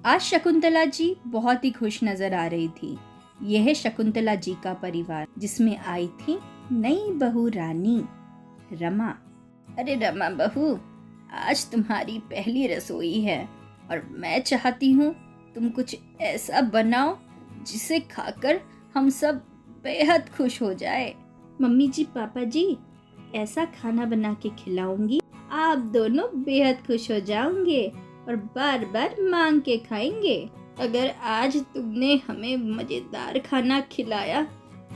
आज शकुंतला जी बहुत ही खुश नजर आ रही थी। यह है शकुंतला जी का परिवार, जिसमें आई थी नई बहू रानी रमा। अरे रमा बहू, आज तुम्हारी पहली रसोई है और मैं चाहती हूँ तुम कुछ ऐसा बनाओ जिसे खाकर हम सब बेहद खुश हो जाए। मम्मी जी, पापा जी, ऐसा खाना बना के खिलाऊंगी आप दोनों बेहद खुश हो जाओगे और बार बार मांग के खाएंगे। अगर आज तुमने हमें मजेदार खाना खिलाया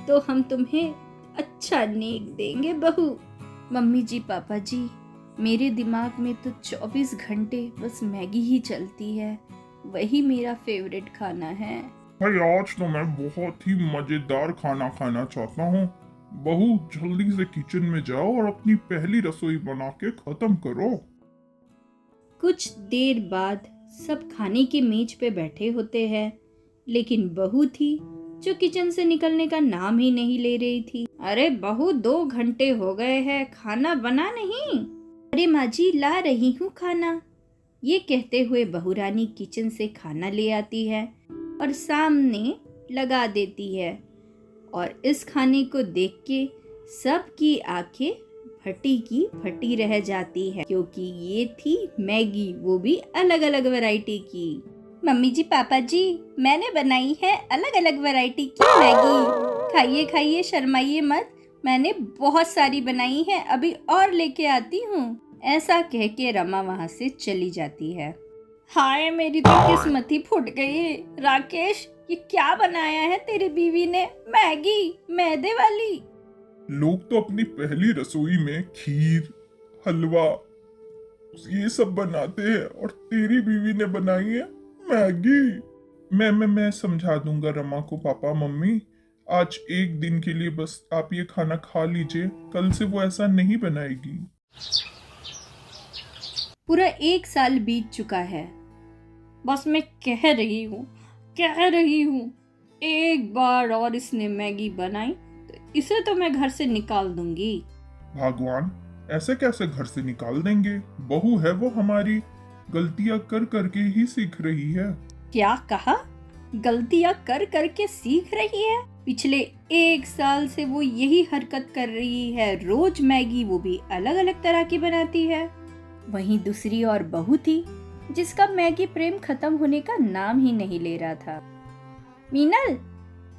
तो हम तुम्हें अच्छा नेक देंगे बहू। मम्मी जी, पापा जी, मेरे दिमाग में तो 24 घंटे बस मैगी ही चलती है। वही मेरा फेवरेट खाना है। भाई आज तो मैं बहुत ही मजेदार खाना खाना चाहता हूँ। बहू जल्दी से किचन में जाओ और अपनी पहली रसोई बना के खत्म करो। कुछ देर बाद सब खाने की मेज पे बैठे होते हैं, लेकिन बहू थी जो किचन से निकलने का नाम ही नहीं ले रही थी। अरे बहू, 2 घंटे हो गए हैं, खाना बना नहीं? अरे माँ जी, ला रही हूँ खाना। ये कहते हुए बहू रानी किचन से खाना ले आती है और सामने लगा देती है। और इस खाने को देख के सबकी आंखें फटी की फटी रह जाती है, क्योंकि ये थी मैगी, वो भी अलग अलग वैरायटी की। मम्मी जी, पापा जी, मैंने बनाई है अलग अलग वैरायटी की मैगी। खाइए खाइए, शर्माइए मत, मैंने बहुत सारी बनाई है, अभी और लेके आती हूँ। ऐसा कह के रमा वहाँ से चली जाती है। हाय, मेरी तो किस्मत ही फूट गई। राकेश, ये क्या बनाया है तेरी बीवी ने? मैगी मैदे वाली। लोग तो अपनी पहली रसोई में खीर, हलवा, ये सब बनाते हैं और तेरी बीवी ने बनाई है मैगी। मैं समझा दूंगा रमा को। पापा मम्मी, आज एक दिन के लिए बस आप ये खाना खा लीजिए, कल से वो ऐसा नहीं बनाएगी। पूरा 1 साल बीत चुका है। बस मैं कह रही हूँ, एक बार और इसने मैगी बनाई तो इसे तो मैं घर से निकाल दूंगी। भगवान, ऐसे कैसे घर से निकाल देंगे? बहू है वो हमारी, गलतियां कर करके ही सीख रही है। क्या कहा? गलतियां कर करके सीख रही है? पिछले 1 साल से वो यही हरकत कर रही है। रोज मैगी, वो भी अलग अलग तरह की बनाती है। वहीं दूसरी और बहू थी जिसका मैगी प्रेम खत्म होने का नाम ही नहीं ले रहा था। मीनल,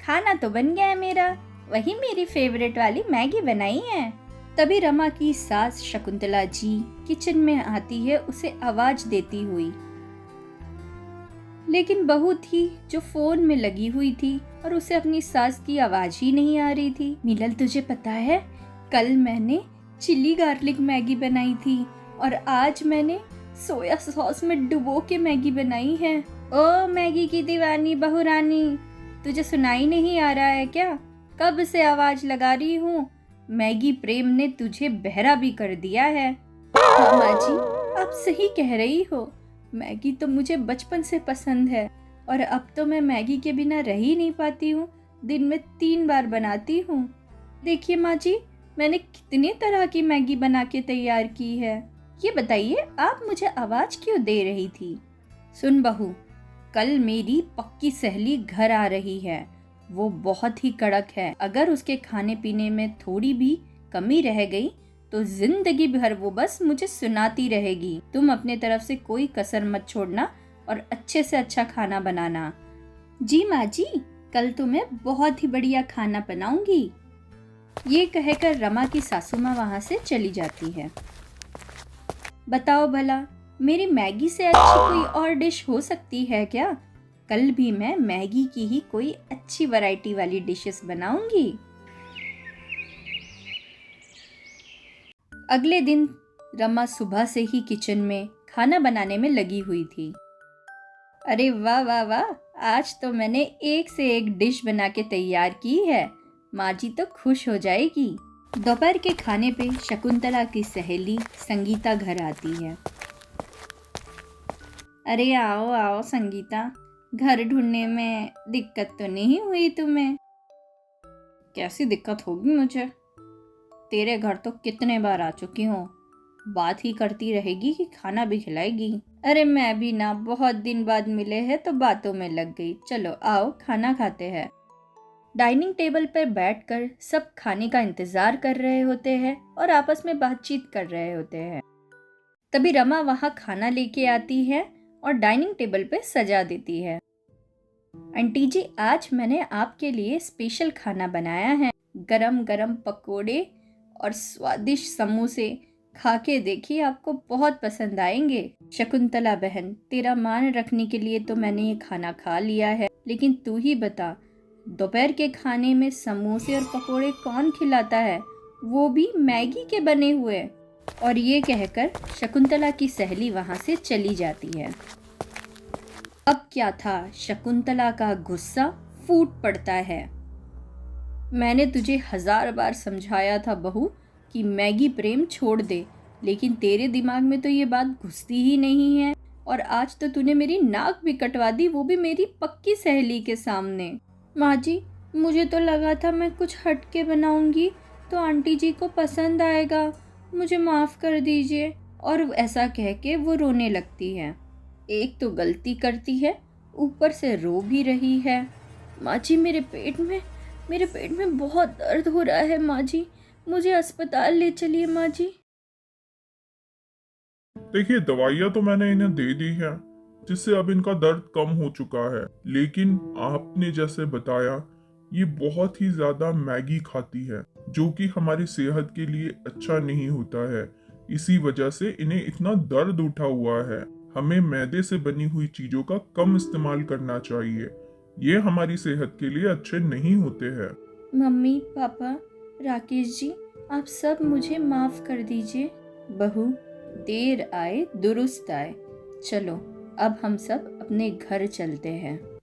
खाना तो बन गया है मेरा, वही मेरी फेवरेट वाली मैगी बनाई है। तभी रमा की सास शकुंतला जी किचन में आती है, उसे आवाज देती हुई। लेकिन बहू थी जो फोन में लगी हुई थी और उसे अपनी सास की आवाज ही नहीं आ रही थी। मिलल, तुझे पता है, कल मैंने चिली गार्लिक मैगी बनाई थी और आज मैंने सोया सॉस में डुबो के मैगी बनाई है। ओ मैगी की दीवानी बहू रानी, तुझे सुनाई नहीं आ रहा है क्या? कब से आवाज लगा रही हूँ। मैगी प्रेम ने तुझे बहरा भी कर दिया है। हाँ माँ जी, आप सही कह रही हो। मैगी तो मुझे बचपन से पसंद है और अब तो मैं मैगी के बिना रह ही नहीं पाती हूँ। दिन में 3 बार बनाती हूँ। देखिए माँ जी, मैंने कितनी तरह की मैगी बना के तैयार की है। ये बताइए, आप मुझे आवाज क्यों दे रही थी? सुन बहू, कल मेरी पक्की सहेली घर आ रही है। वो बहुत ही कड़क है। अगर उसके खाने पीने में थोड़ी भी कमी रह गई तो जिंदगी भर वो बस मुझे सुनाती रहेगी। तुम अपने तरफ से कोई कसर मत छोड़ना और अच्छे से अच्छा खाना बनाना। जी माँ जी, कल तो मैं बहुत ही बढ़िया खाना बनाऊंगी। ये कहकर रमा की सासू माँ वहाँ से चली जाती है। बताओ भला, मेरी मैगी से अच्छी कोई और डिश हो सकती है क्या? कल भी मैं मैगी की ही कोई अच्छी वैरायटी वाली डिशेस बनाऊंगी। अगले दिन रमा सुबह से ही किचन में खाना बनाने में लगी हुई थी। अरे वाह वाह वाह, आज तो मैंने एक से एक डिश बना के तैयार की है। माँ जी तो खुश हो जाएगी। दोपहर के खाने पे शकुंतला की सहेली संगीता घर आती है। अरे आओ आओ संगीता, घर ढूंढने में दिक्कत तो नहीं हुई तुम्हें? कैसी दिक्कत होगी मुझे? तेरे घर तो कितने बार आ चुकी हूँ। बात ही करती रहेगी कि खाना भी खिलाएगी। अरे मैं भी ना, बहुत दिन बाद मिले हैं तो बातों में लग गई। चलो आओ खाना खाते हैं। डाइनिंग टेबल पर बैठकर सब खाने का इंतजार कर रहे होते हैं और आपस में बातचीत कर रहे होते हैं। तभी रमा वहाँ खाना लेके आती है और डाइनिंग टेबल पे सजा देती है। आंटी जी, आज मैंने आपके लिए स्पेशल खाना बनाया है। गरम गरम पकोड़े और स्वादिष्ट समोसे, खा के देखिए, आपको बहुत पसंद आएंगे। शकुंतला बहन, तेरा मान रखने के लिए तो मैंने ये खाना खा लिया है, लेकिन तू ही बता, दोपहर के खाने में समोसे और पकोड़े कौन खिलाता है, वो भी मैगी के बने हुए। और ये कहकर शकुंतला की सहेली वहां से चली जाती है। अब क्या था, शकुंतला का गुस्सा फूट पड़ता है। मैंने तुझे 1000 बार समझाया था बहू कि मैगी प्रेम छोड़ दे, लेकिन तेरे दिमाग में तो ये बात घुसती ही नहीं है। और आज तो तूने मेरी नाक भी कटवा दी, वो भी मेरी पक्की सहेली के सामने। माँ जी, मुझे तो लगा था मैं कुछ हटके बनाऊंगी तो आंटी जी को पसंद आएगा, मुझे माफ़ कर दीजिए। और ऐसा कह के वो रोने लगती है। एक तो गलती करती है, ऊपर से रो भी रही है। माँ जी, मेरे पेट में बहुत दर्द हो रहा है माँ जी, मुझे अस्पताल ले चलिए माँ जी। देखिए, दवाइयाँ तो मैंने इन्हें दे दी है, जिससे अब इनका दर्द कम हो चुका है। लेकिन आपने जैसे बताया, ये बहुत ही ज्यादा मैगी खाती है, जो कि हमारी सेहत के लिए अच्छा नहीं होता है। इसी वजह से इन्हें इतना दर्द उठा हुआ है। हमें मैदे से बनी हुई चीजों का कम इस्तेमाल करना चाहिए। ये हमारी सेहत के लिए अच्छे नहीं होते हैं। मम्मी, पापा, राकेश जी, आप सब मुझे माफ़ कर दीजिए। बहू, देर आए दुरुस्त आए। चलो अब हम सब अपने घर चलते हैं।